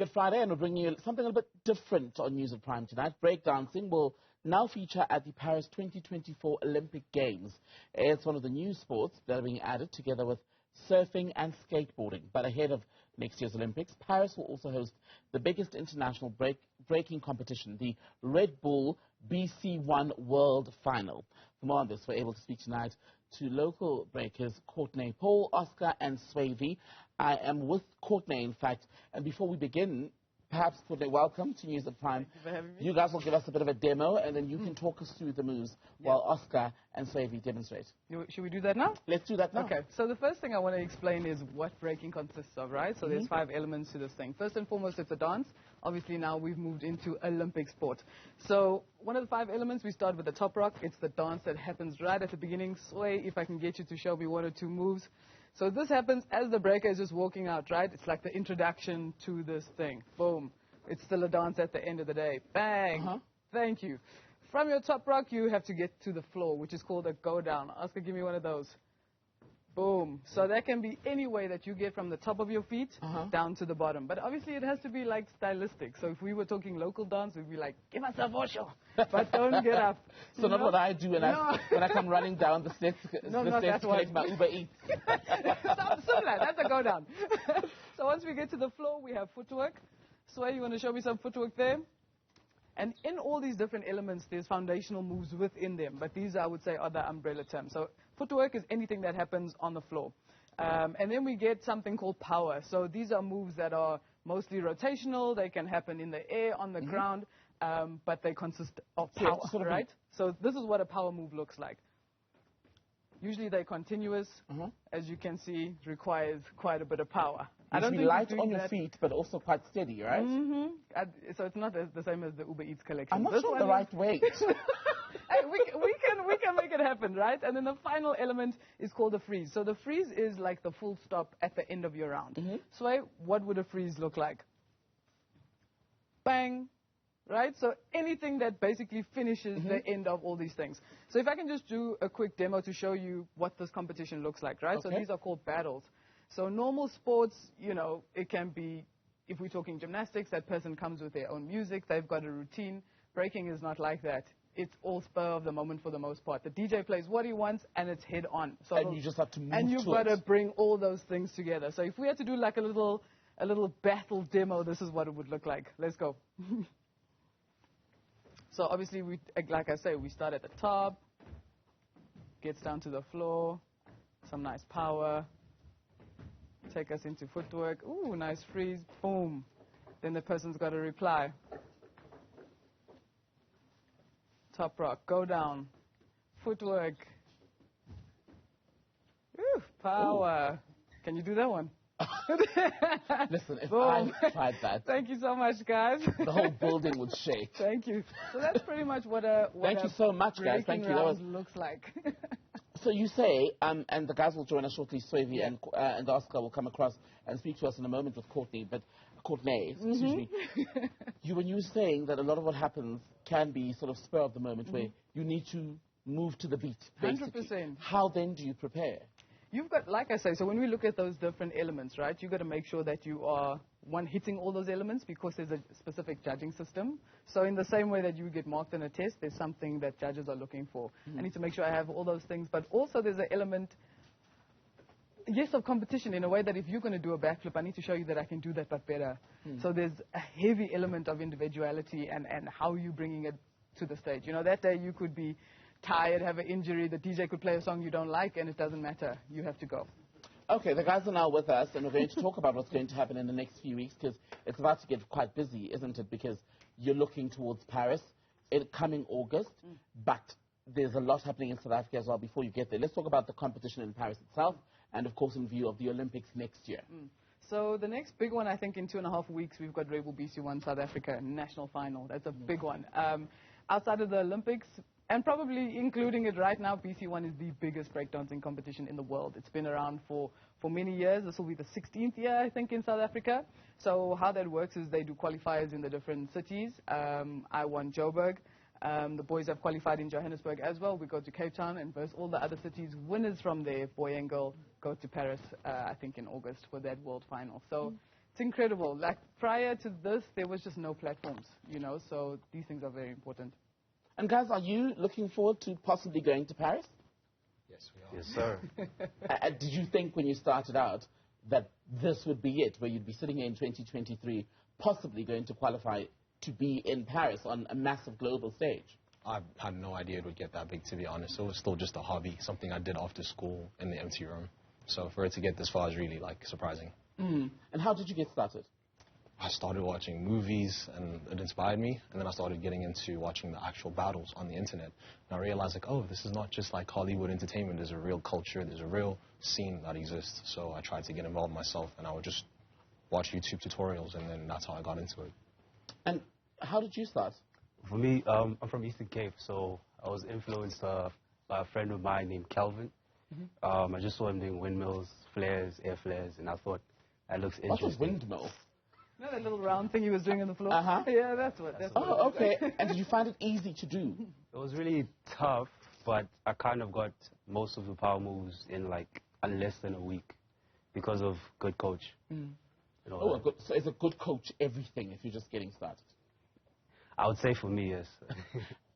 Good Friday, and we're bringing you something a little bit different on News at Prime tonight. Breakdancing will now feature at the Paris 2024 Olympic Games. It's one of the new sports that are being added together with surfing and skateboarding. But ahead of next year's Olympics, Paris will also host the biggest international breaking competition, the Red Bull BC1 World Final. For more on this, we're able to speak tonight to local breakers Courtnaé Paul, Oscar and Swae V. I am with Courtnaé, in fact, and before we begin, perhaps, Courtnaé, welcome to News at Prime. Thank you for having me. You guys will give us a bit of a demo, and then you can talk us through the moves while Oscar and Swae V demonstrate. Should we do that now? Let's do that now. Okay, so the first thing I want to explain is what breaking consists of, right? So there's 5 elements to this thing. First and foremost, it's a dance. Obviously, now we've moved into Olympic sport. So one of the 5 elements, we start with the top rock. It's the dance that happens right at the beginning. Swae, if I can get you to show me 1 or 2 moves. So this happens as the breaker is just walking out, right? It's like the introduction to this thing. Boom. It's still a dance at the end of the day. Bang. Thank you. From your top rock, you have to get to the floor, which is called a go down. Oscar, give me 1 of those. Boom. So that can be any way that you get from the top of your feet down to the bottom. But obviously it has to be like stylistic. So if we were talking local dance, we'd be like, give us a vosho, but don't get up. So not what I do when I come running down the steps to collect my Uber Eats. Similar. That's a go down. So once we get to the floor, we have footwork. Swae, you want to show me some footwork there? And in all these different elements, there's foundational moves within them. But these, I would say, are the umbrella terms. So footwork is anything that happens on the floor. And then we get something called power. So these are moves that are mostly rotational. They can happen in the air, on the ground, but they consist of power, right? So this is what a power move looks like. Usually they're continuous. As you can see, it requires quite a bit of power. I don't think light on your feet, but also quite steady, right? So it's not the same as the Uber Eats collection. I'm not sure the right weight. Hey, we can make it happen, right? And then the final element is called a freeze. So the freeze is like the full stop at the end of your round. Swae, what would a freeze look like? Bang. Right? So anything that basically finishes the end of all these things. So if I can just do a quick demo to show you what this competition looks like, right? So these are called battles. So normal sports, you know, it can be, if we're talking gymnastics, that person comes with their own music, they've got a routine. Breaking is not like that. It's all spur of the moment for the most part. The DJ plays what he wants, and it's head on. So and you just have to move and you've got to bring all those things together. So if we had to do like a little battle demo, this is what it would look like. Let's go. So obviously, like I say, we start at the top, gets down to the floor, some nice power, take us into footwork. Ooh, nice freeze, boom. Then the person's got to reply. Top rock, go down, footwork. Ooh, power. Ooh. Can you do that one? Listen, if I tried that. Thank you so much, guys. The whole building would shake. Thank you. So that's pretty much what a Thank you so much, guys. Thank you. Looks like. So you say, and the guys will join us shortly, Swae V and Oscar will come across and speak to us in a moment with Courtnaé, but Courtnaé, excuse me. When you were saying that a lot of what happens can be sort of spur of the moment where you need to move to the beat, basically. 100%. How then do you prepare? You've got, like I say, so when we look at those different elements, right, you've got to make sure that you are, one, hitting all those elements because there's a specific judging system. So in the same way that you get marked in a test, there's something that judges are looking for. I need to make sure I have all those things, but also there's an element, yes, of competition in a way that if you're going to do a backflip, I need to show you that I can do that but better. So there's a heavy element of individuality and how you're bringing it to the stage. You know, that day you could be tired, have an injury, the DJ could play a song you don't like, and it doesn't matter. You have to go. Okay, the guys are now with us, and we're going to talk about what's going to happen in the next few weeks, because it's about to get quite busy, isn't it? Because you're looking towards Paris, coming August, but there's a lot happening in South Africa as well before you get there. Let's talk about the competition in Paris itself, and of course in view of the Olympics next year. So the next big one, I think in 2.5 weeks, we've got Red Bull BC1 South Africa national final. That's a big one. Outside of the Olympics, and probably including it right now, BC1 is the biggest breakdancing competition in the world. It's been around for many years. This will be the 16th year, I think, in South Africa. So how that works is they do qualifiers in the different cities. I won Joburg. The boys have qualified in Johannesburg as well. We go to Cape Town and versus all the other cities. Winners from there, boy and girl, go to Paris, I think in August for that world final. So It's incredible. Like, prior to this, there was just no platforms, you know, so these things are very important. And guys, are you looking forward to possibly going to Paris? Yes, we are. Yes, sir. Did you think when you started out that this would be it, where you'd be sitting here in 2023, possibly going to qualify to be in Paris on a massive global stage? I had no idea it would get that big, to be honest. It was still just a hobby, something I did after school in the empty room. So for it to get this far is really, like, surprising. And how did you get started? I started watching movies, and it inspired me. And then I started getting into watching the actual battles on the internet. And I realized, like, oh, this is not just like Hollywood entertainment. There's a real culture. There's a real scene that exists. So I tried to get involved myself, and I would just watch YouTube tutorials, and then that's how I got into it. And how did you start? For me, I'm from Eastern Cape, so I was influenced by a friend of mine named Calvin. I just saw him doing windmills, flares, air flares, and I thought that looks interesting. What was windmill? You know that little round thing he was doing on the floor? Uh-huh. Yeah, that's what. Oh, okay. And did you find it easy to do? It was really tough, but I kind of got most of the power moves in like less than a week because of good coach. Oh, so is a good coach everything if you're just getting started? I would say for me, yes.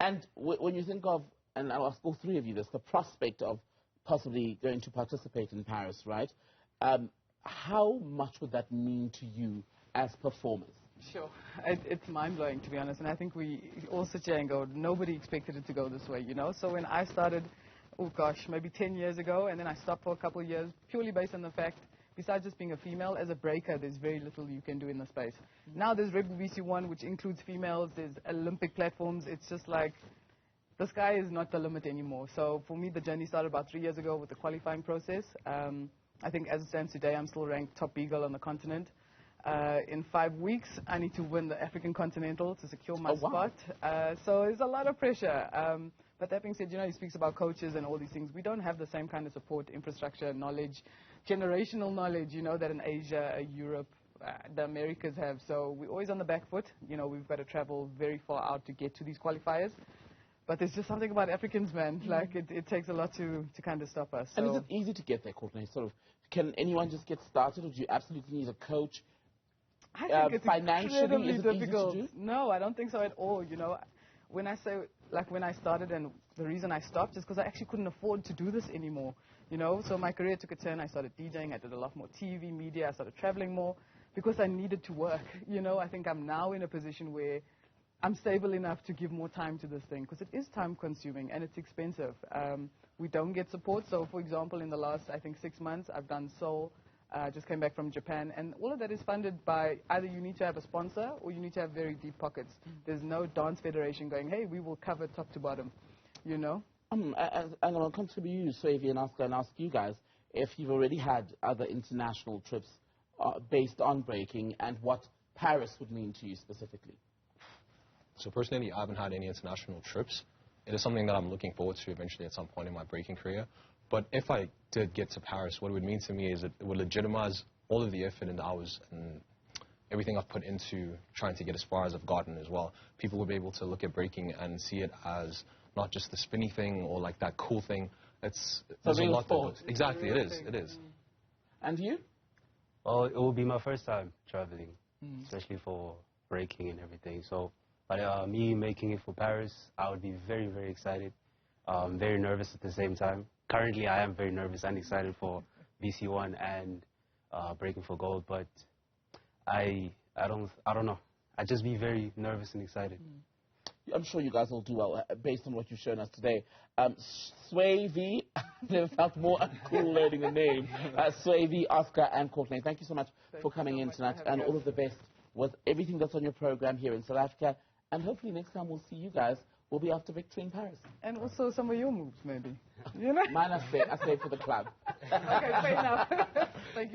And when you think of, and I'll ask all three of you this, the prospect of possibly going to participate in Paris, right? How much would that mean to you as performers? Sure. It's mind-blowing, to be honest. And I think we all sit here and go, nobody expected it to go this way, you know? So when I started, oh gosh, maybe 10 years ago, and then I stopped for a couple of years, purely based on the fact, besides just being a female, as a breaker, there's very little you can do in the space. Now there's Red Bull VC1, which includes females. There's Olympic platforms. It's just like, the sky is not the limit anymore. So for me, the journey started about 3 years ago with the qualifying process. I think as it stands today, I'm still ranked top beagle on the continent. In 5 weeks, I need to win the African Continental to secure my spot. So there's a lot of pressure. But that being said, you know, he speaks about coaches and all these things. We don't have the same kind of support, infrastructure, knowledge, generational knowledge, you know, that in Asia, Europe, the Americas have. So we're always on the back foot. You know, we've got to travel very far out to get to these qualifiers. But there's just something about Africans, man. Like, it takes a lot to kind of stop us. So. And is it easy to get there, Courtnaé? Sort of, can anyone just get started, or do you absolutely need a coach? I think it's financially, incredibly is it difficult. easy to do? No, I don't think so at all. You know, when I say, like, when I started, and the reason I stopped is because I actually couldn't afford to do this anymore. You know, so my career took a turn. I started DJing. I did a lot more TV, media. I started traveling more because I needed to work. You know, I think I'm now in a position where I'm stable enough to give more time to this thing because it is time consuming and it's expensive. We don't get support. So, for example, in the last, I think, 6 months, I've done Seoul. Just came back from Japan, and all of that is funded by either you need to have a sponsor or you need to have very deep pockets. There's no dance federation going, hey, we will cover top to bottom, you know? And I'll come to you, Swae V, and ask you guys if you've already had other international trips based on breaking and what Paris would mean to you specifically. So personally, I haven't had any international trips. It is something that I'm looking forward to eventually at some point in my breaking career. But if I did get to Paris, what it would mean to me is it would legitimize all of the effort and hours and everything I've put into trying to get as far as I've gotten as well. People would be able to look at breaking and see it as not just the spinny thing or like that cool thing. There's a lot to it. Exactly, it is. And you? Well, it will be my first time traveling, especially for breaking and everything. So, but me making it for Paris, I would be very, very excited. Very nervous at the same time. Currently, I am very nervous and excited for BC1 and breaking for gold, but I don't know. I'd just be very nervous and excited. I'm sure you guys will do well based on what you've shown us today. Swae V, I've never felt more cool learning a name. Swae V, Oscar, and Courtnaé, thank you so much for coming in tonight, and all of the best with everything that's on your program here in South Africa. And hopefully next time we'll see you guys. We'll be after victory in Paris. And also some of your moves, maybe. You know? Mine I stay for the club. Okay, fair enough. Thank you.